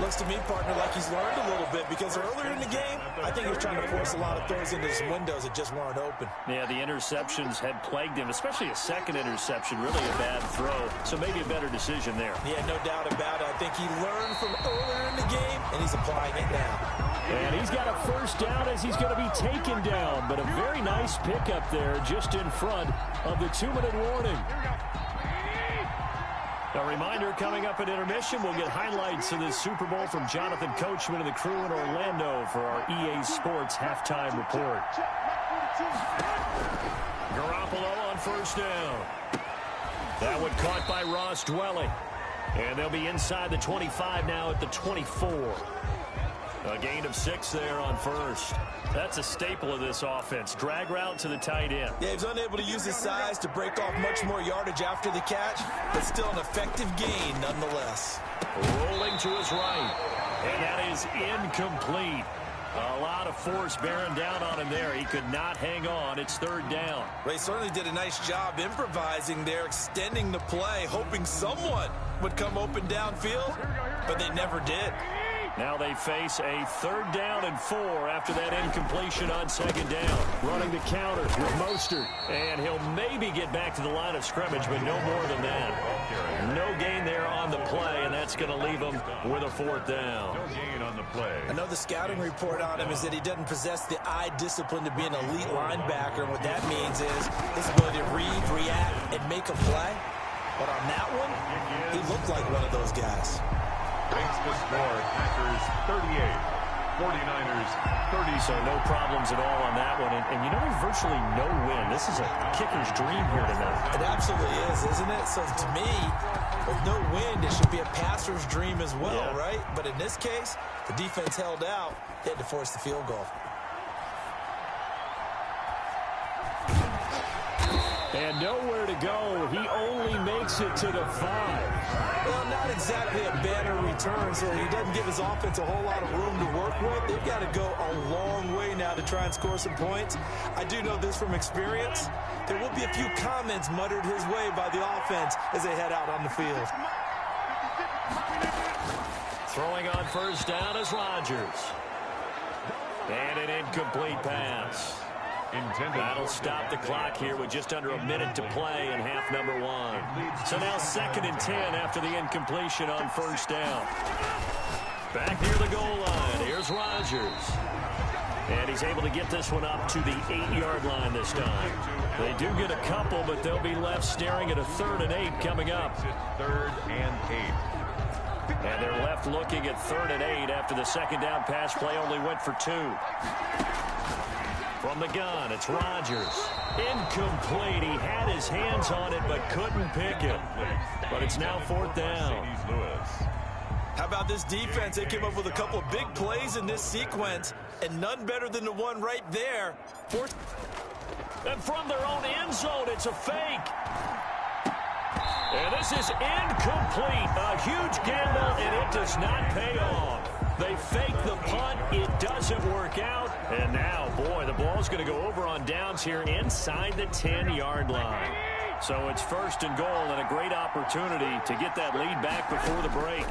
Looks to me, partner, like he's learned a little bit because earlier in the game, I think he was trying to force a lot of throws into his windows that just weren't open. Yeah, the interceptions had plagued him, especially a second interception, really a bad throw. So maybe a better decision there. Yeah, no doubt about it. I think he learned from earlier in the game, and he's applying it now. And he's got a first down as he's going to be taken down. But a very nice pickup there just in front of the 2-minute warning. A reminder, coming up at intermission, we'll get highlights of this Super Bowl from Jonathan Coachman and the crew in Orlando for our EA Sports halftime report. Garoppolo on first down. That one caught by Ross Dwelling. And they'll be inside the 25 now at the 24. A gain of 6 there on first. That's a staple of this offense. Drag route to the tight end. Yeah, he was unable to use his size to break off much more yardage after the catch, but still an effective gain nonetheless. Rolling to his right. And that is incomplete. A lot of force bearing down on him there. He could not hang on. It's third down. Ray certainly did a nice job improvising there, extending the play, hoping someone would come open downfield, but they never did. Now they face a third down and 4 after that incompletion on second down. Running the counter with Mostert. And he'll maybe get back to the line of scrimmage, but no more than that. No gain there on the play, and that's going to leave him with a fourth down. No gain on the play. I know the scouting report on him is that he doesn't possess the eye discipline to be an elite linebacker, and what that means is his ability to read, react, and make a play. But on that one, he looked like one of those guys. Makes the score, Packers 38, 49ers 30. So no problems at all on that one. And you know, there's virtually no win. This is a kicker's dream here tonight. It absolutely is, isn't it? So to me, with no win, it should be a passer's dream as well, right? But in this case, the defense held out. They had to force the field goal. And nowhere to go. He only makes it to the 5. Well, not exactly a banner return, so he doesn't give his offense a whole lot of room to work with. They've got to go a long way now to try and score some points. I do know this from experience. There will be a few comments muttered his way by the offense as they head out on the field. Throwing on first down is Rodgers. And an incomplete pass. That'll stop the clock here with just under a minute to play in half number 1. So now 2nd and 10 after the incompletion on first down. Back near the goal line. Here's Rodgers. And he's able to get this one up to the 8-yard line this time. They do get a couple, but they'll be left staring at a 3rd and 8 coming up. 3rd and 8. And they're left looking at 3rd and 8 after the second down pass play only went for 2. From the gun, it's Rodgers. Incomplete. He had his hands on it but couldn't pick it. But it's now 4th down. How about this defense? They came up with a couple of big plays in this sequence, and none better than the one right there. And from their own end zone, it's a fake. And this is incomplete. A huge gamble, and it does not pay off. They fake the punt. It doesn't work out. And now, boy, the ball's going to go over on downs here inside the 10-yard line. So it's 1st and goal and a great opportunity to get that lead back before the break.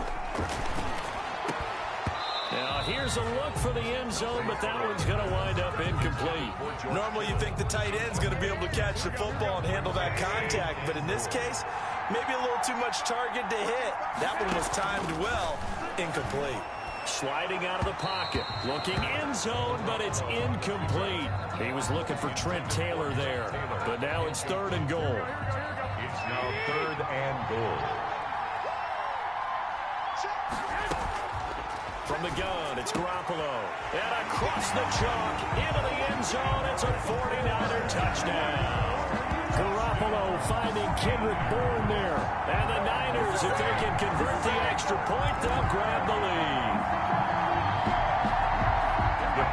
Now, here's a look for the end zone, but that one's going to wind up incomplete. Normally, you think the tight end's going to be able to catch the football and handle that contact, but in this case, maybe a little too much target to hit. That one was timed well, incomplete. Sliding out of the pocket, looking end zone, but it's incomplete. He was looking for Trent Taylor there, but now it's 3rd and goal. It's now 3rd and goal. From the gun, it's Garoppolo. And across the chalk, into the end zone, it's a 49er touchdown. Garoppolo finding Kendrick Bourne there. And the Niners, if they can convert the extra point, they'll grab the lead.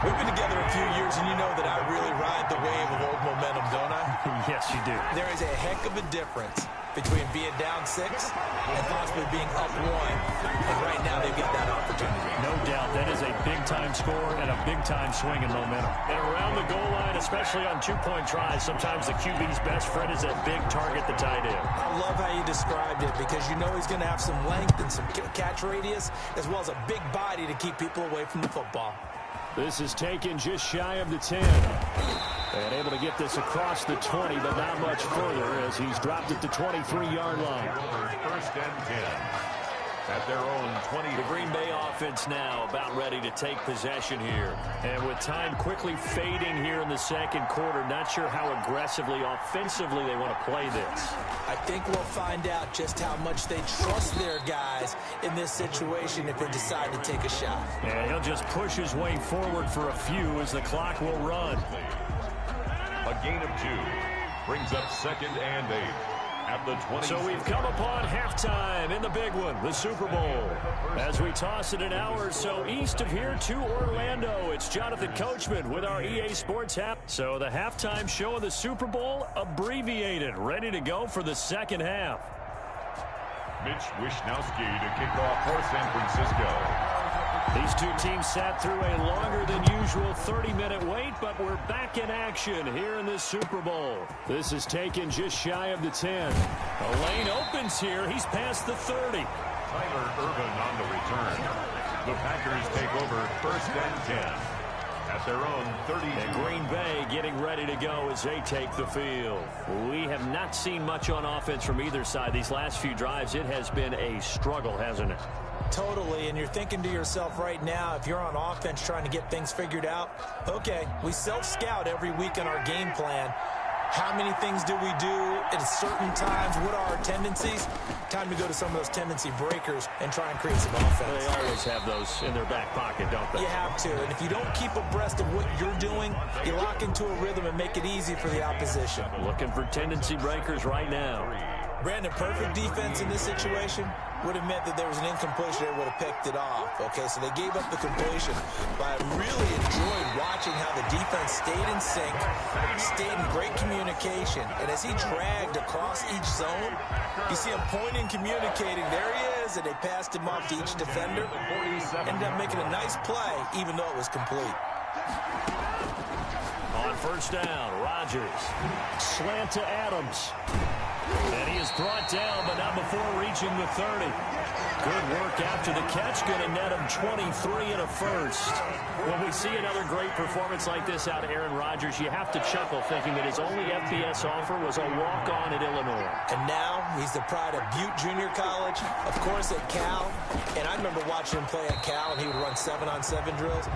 We've been together a few years, and you know that I really ride the wave of old momentum, don't I? Yes, you do. There is a heck of a difference between being down 6 and possibly being up 1. And right now, they've got that opportunity. No doubt. That is a big-time score and a big-time swing in momentum. And around the goal line, especially on two-point tries, sometimes the QB's best friend is that big target, the tight end. I love how you described it because you know he's going to have some length and some catch radius as well as a big body to keep people away from the football. This is taken just shy of the 10. And able to get this across the 20, but not much further as he's dropped it to 23-yard line. 1st and 10. at their own 20. The Green Bay offense now about ready to take possession here. And with time quickly fading here in the second quarter, not sure how aggressively, offensively they want to play this. I think we'll find out just how much they trust their guys in this situation if they decide to take a shot. And he'll just push his way forward for a few as the clock will run. A gain of 2 brings up 2nd and 8 at the 20. So we've come upon halftime in the big one, the Super Bowl. As we toss it an hour or so east of here to Orlando, it's Jonathan Coachman with our EA Sports app. So the halftime show of the Super Bowl, abbreviated, ready to go for the second half. Mitch Wishnowsky to kick off for San Francisco. These two teams sat through a longer than usual 30-minute wait, but we're back in action here in this Super Bowl. This is taken just shy of the 10. The lane opens here. He's past the 30. Tyler Ervin on the return. The Packers take over 1st and 10 at their own 30. And Green Bay getting ready to go as they take the field. We have not seen much on offense from either side these last few drives. It has been a struggle, hasn't it? Totally, and you're thinking to yourself right now, if you're on offense trying to get things figured out, okay, we self-scout every week in our game plan. How many things do we do at certain times? What are our tendencies? Time to go to some of those tendency breakers and try and create some offense. They always have those in their back pocket, don't they? You have to, and if you don't keep abreast of what you're doing, you lock into a rhythm and make it easy for the opposition. Looking for tendency breakers right now. Brandon, perfect defense in this situation would have meant that there was an incompletion. They would have picked it off. Okay, so they gave up the completion. But I really enjoyed watching how the defense stayed in sync, stayed in great communication. And as he dragged across each zone, you see him pointing, communicating. There he is, and they passed him off to each defender. Ended up making a nice play, even though it was complete. On 1st down, Rodgers. Slant to Adams. And he is brought down, but not before reaching the 30. Good work after the catch. Going to net him 23 and a first. When we see another great performance like this out of Aaron Rodgers, you have to chuckle thinking that his only FBS offer was a walk-on at Illinois. And now he's the pride of Butte Junior College, of course at Cal. And I remember watching him play at Cal, and he would run 7-on-7 drills.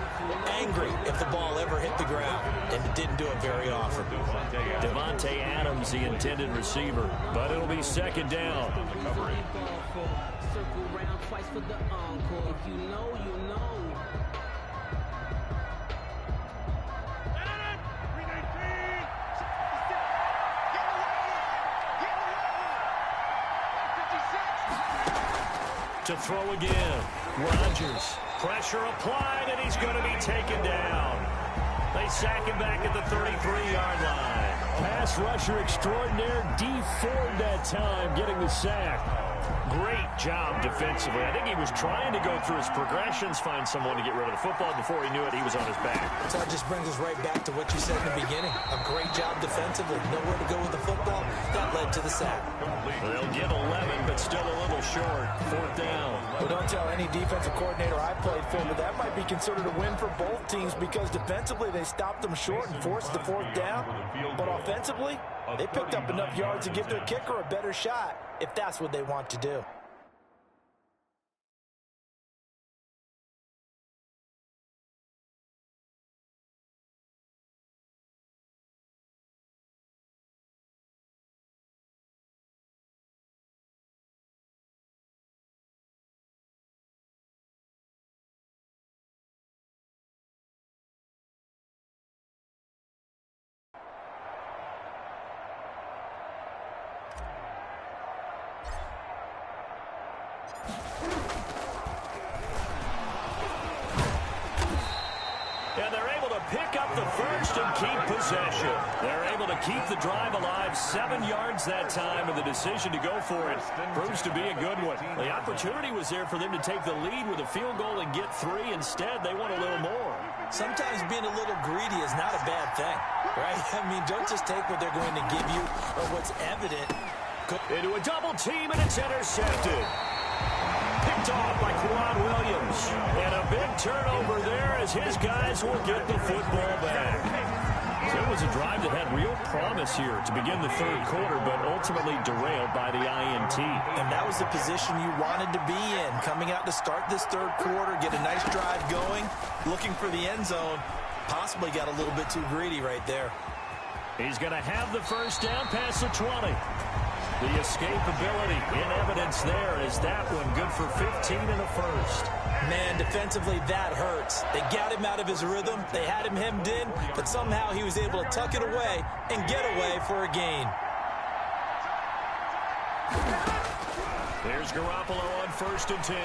Angry if the ball ever hit the ground, and it didn't do it very often. Devontae Adams, the intended receiver, but it'll be 2nd down. Circle round twice for the encore. If you know, you know. To throw again. Rodgers. Pressure applied, and he's going to be taken down. They sack him back at the 33-yard line. Pass rusher extraordinaire, Dee Ford that time getting the sack. Great job defensively. I think he was trying to go through his progressions, find someone to get rid of the football. Before he knew it, he was on his back. So that just brings us right back to what you said in the beginning. A great job defensively. Nowhere to go with the football. That led to the sack. They'll give 11, but still a little short. 4th down. Well, don't tell any defensive coordinator I played for, but that might be considered a win for both teams because defensively they stopped them short and forced the 4th down. But offensively, they picked up enough yards to give their kicker a better shot if that's what they want to do. And they're able to pick up the first and keep possession. They're able to keep the drive alive, 7 yards that time, and the decision to go for it proves to be a good one. The opportunity was there for them to take the lead with a field goal and get 3. Instead, they want a little more. Sometimes being a little greedy is not a bad thing, right? I mean, don't just take what they're going to give you or what's evident. Into a double team, and it's intercepted. Picked off by Quan Williams. And a big turnover there as his guys will get the football back. So it was was a drive that had real promise here to begin the third quarter, but ultimately derailed by the INT. And that was the position you wanted to be in, coming out to start this third quarter, get a nice drive going, looking for the end zone. Possibly got a little bit too greedy right there. He's going to have the first down past the 20. The escapability in evidence there as that one good for 15 and a first. Man, defensively, that hurts. They got him out of his rhythm. They had him hemmed in, but somehow he was able to tuck it away and get away for a gain. There's Garoppolo on 1st and 10.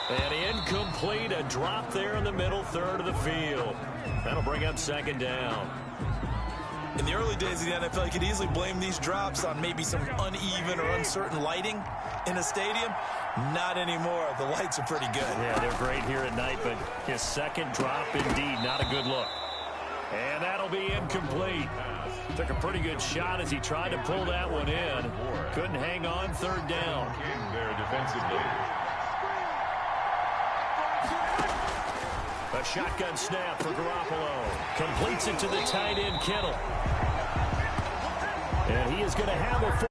And incomplete, a drop there in the middle third of the field. That'll bring up 2nd down. In the early days of the NFL, you could easily blame these drops on maybe some uneven or uncertain lighting in a stadium. Not anymore. The lights are pretty good. Yeah, they're great here at night, but his second drop, indeed, not a good look. And that'll be incomplete. Took a pretty good shot as he tried to pull that one in. Couldn't hang on, 3rd down. There defensively. A shotgun snap for Garoppolo. Completes it to the tight end, Kittle. And he is going to have it.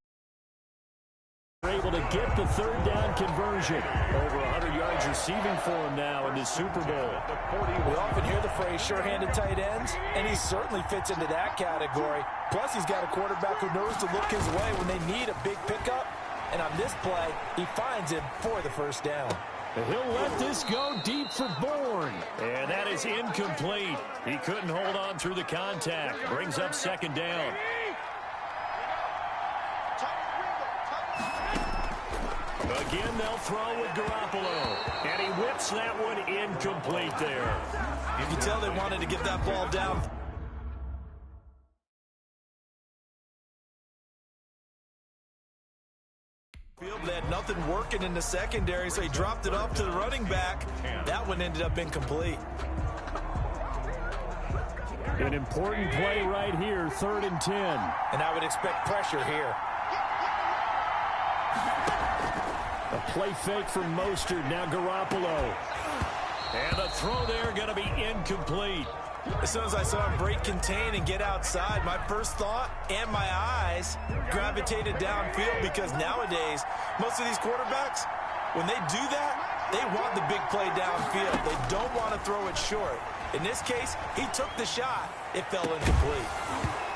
Able to get the 3rd down conversion. Over 100 yards receiving for him now in the Super Bowl. We often hear the phrase sure-handed tight ends, and he certainly fits into that category. Plus, he's got a quarterback who knows to look his way when they need a big pickup. And on this play, he finds him for the 1st down. He'll let this go deep for Bourne. And that is incomplete. He couldn't hold on through the contact. Brings up 2nd down. Again, they'll throw with Garoppolo. And he whips that one incomplete there. You can tell they wanted to get that ball down. They had nothing working in the secondary, so he dropped it off to the running back. That one ended up incomplete. An important play right here, 3rd and 10. And I would expect pressure here. A play fake from Mostert, now Garoppolo. And the throw there going to be incomplete. As soon as I saw him break contain and get outside, my first thought and my eyes gravitated downfield, because nowadays, most of these quarterbacks, when they do that, they want the big play downfield. They don't want to throw it short. In this case, he took the shot. It fell incomplete.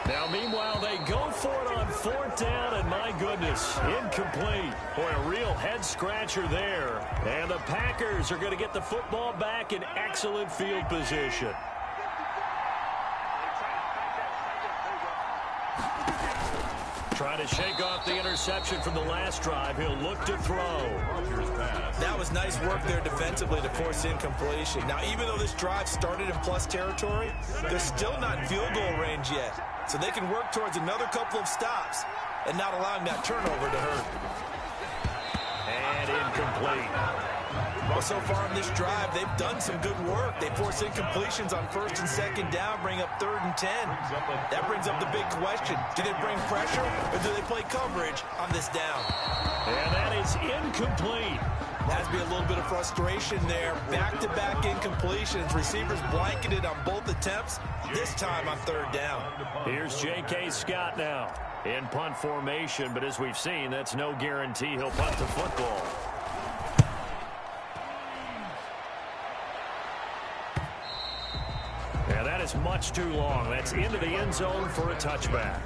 Now, meanwhile, they go for it on 4th down, and my goodness, incomplete. Boy, a real head-scratcher there. And the Packers are going to get the football back in excellent field position. Trying to shake off the interception from the last drive. He'll look to throw. That was nice work there defensively to force incompletion. Now, even though this drive started in plus territory, they're still not in field goal range yet. So they can work towards another couple of stops and not allowing that turnover to hurt. And incomplete. Well, so far in this drive, they've done some good work. They force incompletions on 1st and 2nd down, bring up 3rd and 10. That brings up the big question. Do they bring pressure, or do they play coverage on this down? And that is incomplete. Has to be a little bit of frustration there. Back-to-back incompletions. Receivers blanketed on both attempts, this time on 3rd down. Here's J.K. Scott now in punt formation, but as we've seen, that's no guarantee he'll punt the football. And that is much too long. That's into the end zone for a touchback.